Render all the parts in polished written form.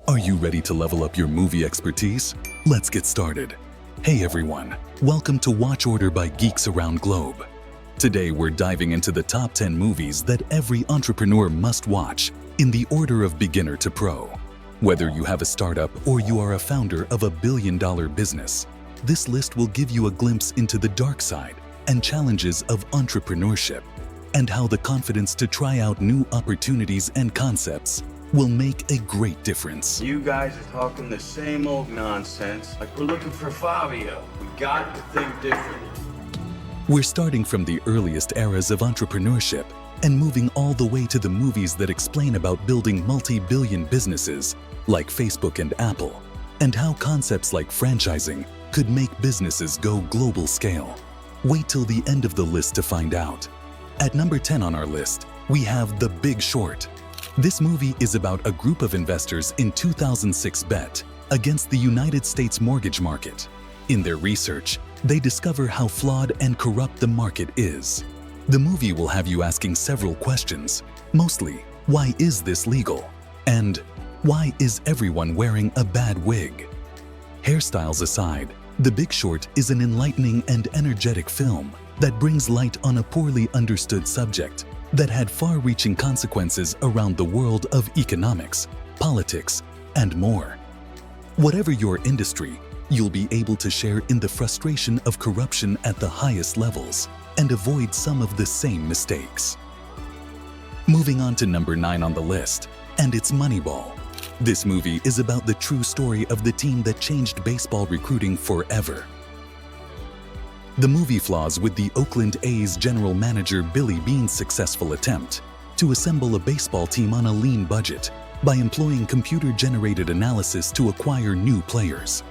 Are you ready to level up your movie expertise? Let's get started. Hey everyone, welcome to Watch Order by Geeks Around Globe. Today we're diving into the top 10 movies that every entrepreneur must watch in the order of beginner to pro. Whether you have a startup or you are a founder of a billion-dollar business, this list will give you a glimpse into the dark side and challenges of entrepreneurship, and how the confidence to try out new opportunities and concepts will make a great difference. You guys are talking the same old nonsense like we're looking for Fabio. We got to think different. We're starting from the earliest eras of entrepreneurship and moving all the way to the movies that explain about building multi-billion businesses like Facebook and Apple, and how concepts like franchising could make businesses go global scale. Wait till the end of the list to find out. At number 10 on our list, we have The Big Short. This movie is about a group of investors in 2006 bet against the United States mortgage market. In their research, they discover how flawed and corrupt the market is. The movie will have you asking several questions, mostly, why is this legal? And why is everyone wearing a bad wig? Hairstyles aside, The Big Short is an enlightening and energetic film that brings light on a poorly understood subject that had far-reaching consequences around the world of economics, politics, and more. Whatever your industry, you'll be able to share in the frustration of corruption at the highest levels and avoid some of the same mistakes. Moving on to number 9 on the list, and it's Moneyball. This movie is about the true story of the team that changed baseball recruiting forever. The movie flaws with the Oakland A's general manager Billy Beane's successful attempt to assemble a baseball team on a lean budget by employing computer-generated analysis to acquire new players.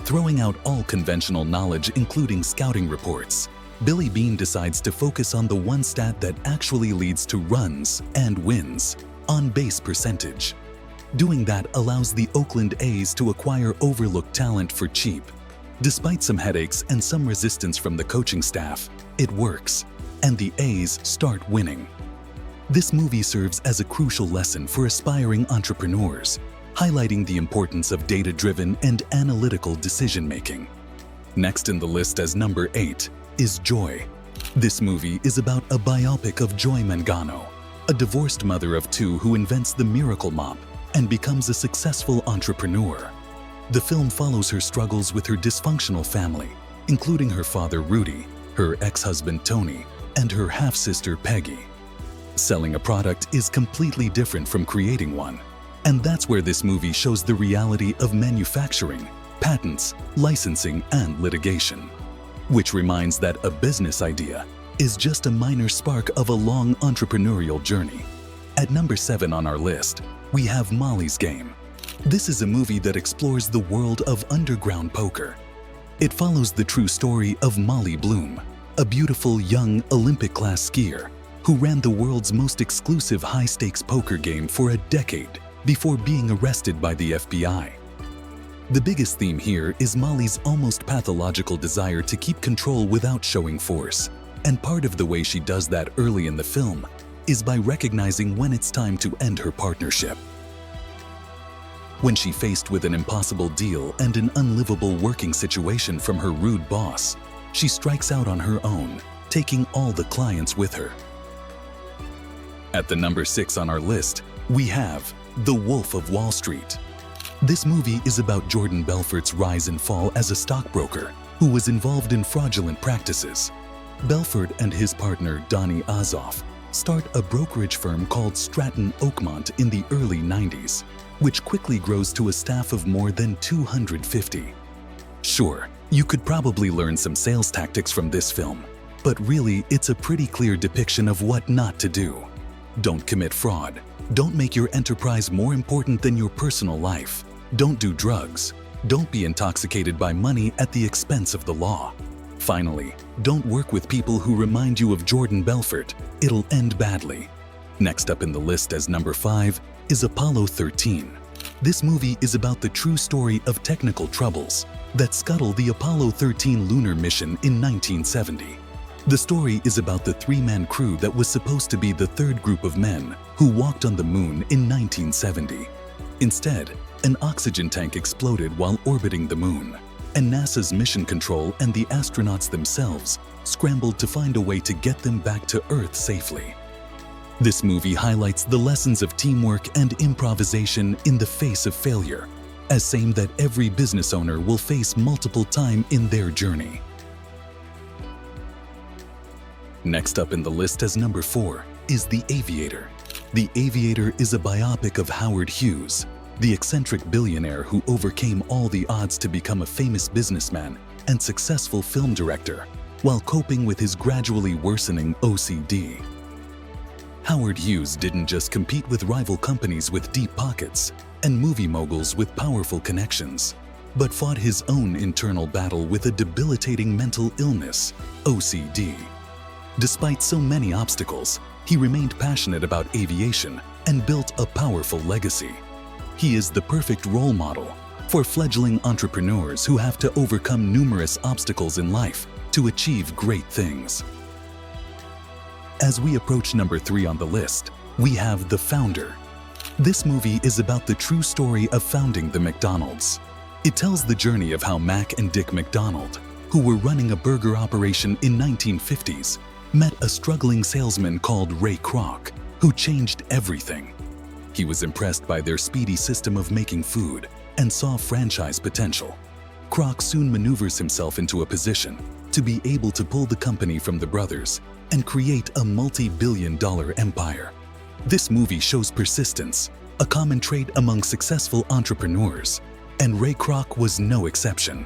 Throwing out all conventional knowledge, including scouting reports, Billy Beane decides to focus on the one stat that actually leads to runs and wins, on-base percentage. Doing that allows the Oakland A's to acquire overlooked talent for cheap. Despite some headaches and some resistance from the coaching staff, it works, and the A's start winning. This movie serves as a crucial lesson for aspiring entrepreneurs, highlighting the importance of data-driven and analytical decision-making. Next in the list as number 8 is Joy. This movie is about a biopic of Joy Mangano, a divorced mother of 2 who invents the miracle mop and becomes a successful entrepreneur. The film follows her struggles with her dysfunctional family, including her father Rudy, her ex-husband Tony, and her half-sister Peggy. Selling a product is completely different from creating one, and that's where this movie shows the reality of manufacturing, patents, licensing, and litigation. Which reminds that a business idea is just a minor spark of a long entrepreneurial journey. At number 7 on our list, we have Molly's Game. This is a movie that explores the world of underground poker. It follows the true story of Molly Bloom, a beautiful young Olympic-class skier who ran the world's most exclusive high-stakes poker game for a decade before being arrested by the FBI. The biggest theme here is Molly's almost pathological desire to keep control without showing force, and part of the way she does that early in the film is by recognizing when it's time to end her partnership. When she faced with an impossible deal and an unlivable working situation from her rude boss, she strikes out on her own, taking all the clients with her. At the number 6 on our list, we have The Wolf of Wall Street. This movie is about Jordan Belfort's rise and fall as a stockbroker who was involved in fraudulent practices. Belfort and his partner Donnie Azoff start a brokerage firm called Stratton Oakmont in the early 90s, which quickly grows to a staff of more than 250. Sure, you could probably learn some sales tactics from this film, but really it's a pretty clear depiction of what not to do. Don't commit fraud. Don't make your enterprise more important than your personal life. Don't do drugs. Don't be intoxicated by money at the expense of the law. Finally, don't work with people who remind you of Jordan Belfort. It'll end badly. Next up in the list as number 5 is Apollo 13. This movie is about the true story of technical troubles that scuttle the Apollo 13 lunar mission in 1970. The story is about the 3-man crew that was supposed to be the third group of men who walked on the moon in 1970. Instead, an oxygen tank exploded while orbiting the moon, and NASA's mission control and the astronauts themselves scrambled to find a way to get them back to Earth safely. This movie highlights the lessons of teamwork and improvisation in the face of failure, as same that every business owner will face multiple times in their journey. Next up in the list as number 4 is The Aviator. The Aviator is a biopic of Howard Hughes, the eccentric billionaire who overcame all the odds to become a famous businessman and successful film director while coping with his gradually worsening OCD. Howard Hughes didn't just compete with rival companies with deep pockets and movie moguls with powerful connections, but fought his own internal battle with a debilitating mental illness, OCD. Despite so many obstacles, he remained passionate about aviation and built a powerful legacy. He is the perfect role model for fledgling entrepreneurs who have to overcome numerous obstacles in life to achieve great things. As we approach number 3 on the list, we have The Founder. This movie is about the true story of founding the McDonald's. It tells the journey of how Mac and Dick McDonald, who were running a burger operation in 1950s, met a struggling salesman called Ray Kroc, who changed everything. He was impressed by their speedy system of making food and saw franchise potential. Kroc soon maneuvers himself into a position to be able to pull the company from the brothers and create a multi-billion-dollar empire. This movie shows persistence, a common trait among successful entrepreneurs, and Ray Kroc was no exception.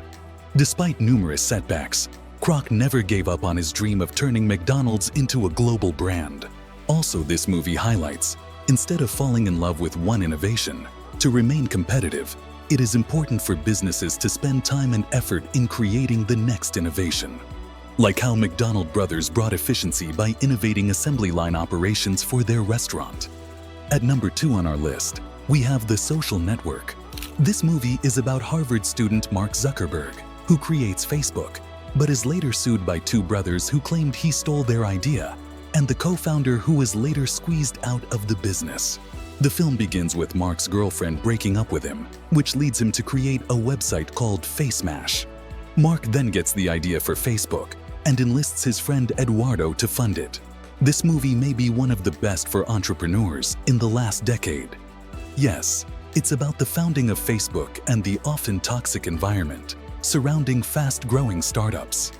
Despite numerous setbacks, Kroc never gave up on his dream of turning McDonald's into a global brand. Also, this movie highlights, instead of falling in love with one innovation, to remain competitive, it is important for businesses to spend time and effort in creating the next innovation. Like how McDonald Brothers brought efficiency by innovating assembly line operations for their restaurant. At number 2 on our list, we have The Social Network. This movie is about Harvard student Mark Zuckerberg, who creates Facebook, but is later sued by 2 brothers who claimed he stole their idea, and the co-founder who was later squeezed out of the business. The film begins with Mark's girlfriend breaking up with him, which leads him to create a website called FaceMash. Mark then gets the idea for Facebook and enlists his friend Eduardo to fund it. This movie may be one of the best for entrepreneurs in the last decade. Yes, it's about the founding of Facebook and the often toxic environment surrounding fast-growing startups.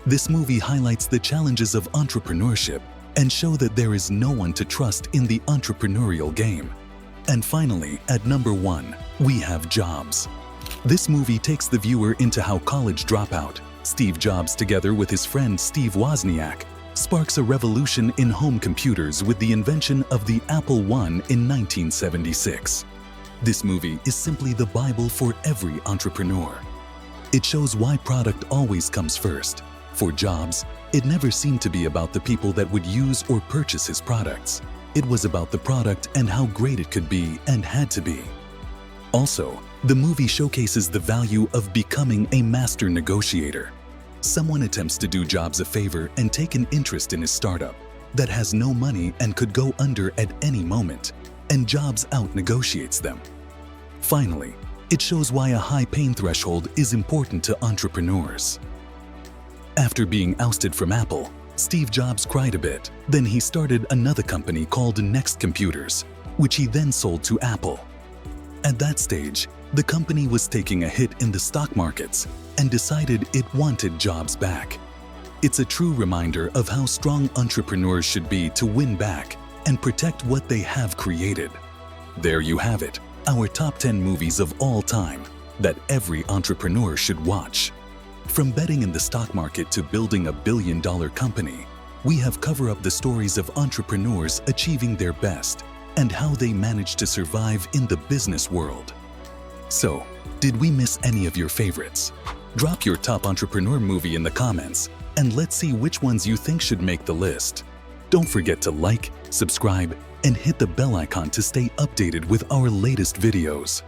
This movie highlights the challenges of entrepreneurship and show that there is no one to trust in the entrepreneurial game. And finally, at number 1, we have Jobs. This movie takes the viewer into how college dropout Steve Jobs, together with his friend Steve Wozniak, sparks a revolution in home computers with the invention of the Apple I in 1976. This movie is simply the Bible for every entrepreneur. It shows why product always comes first. For Jobs, it never seemed to be about the people that would use or purchase his products. It was about the product and how great it could be and had to be. Also, the movie showcases the value of becoming a master negotiator. Someone attempts to do Jobs a favor and take an interest in his startup that has no money and could go under at any moment, and Jobs out-negotiates them. Finally, it shows why a high pain threshold is important to entrepreneurs. After being ousted from Apple, Steve Jobs cried a bit. Then he started another company called Next Computers, which he then sold to Apple. At that stage, the company was taking a hit in the stock markets and decided it wanted Jobs back. It's a true reminder of how strong entrepreneurs should be to win back and protect what they have created. There you have it, our top 10 movies of all time that every entrepreneur should watch. From betting in the stock market to building a billion-dollar company, we have covered up the stories of entrepreneurs achieving their best and how they managed to survive in the business world. So, did we miss any of your favorites? Drop your top entrepreneur movie in the comments and let's see which ones you think should make the list. Don't forget to like, subscribe, and hit the bell icon to stay updated with our latest videos.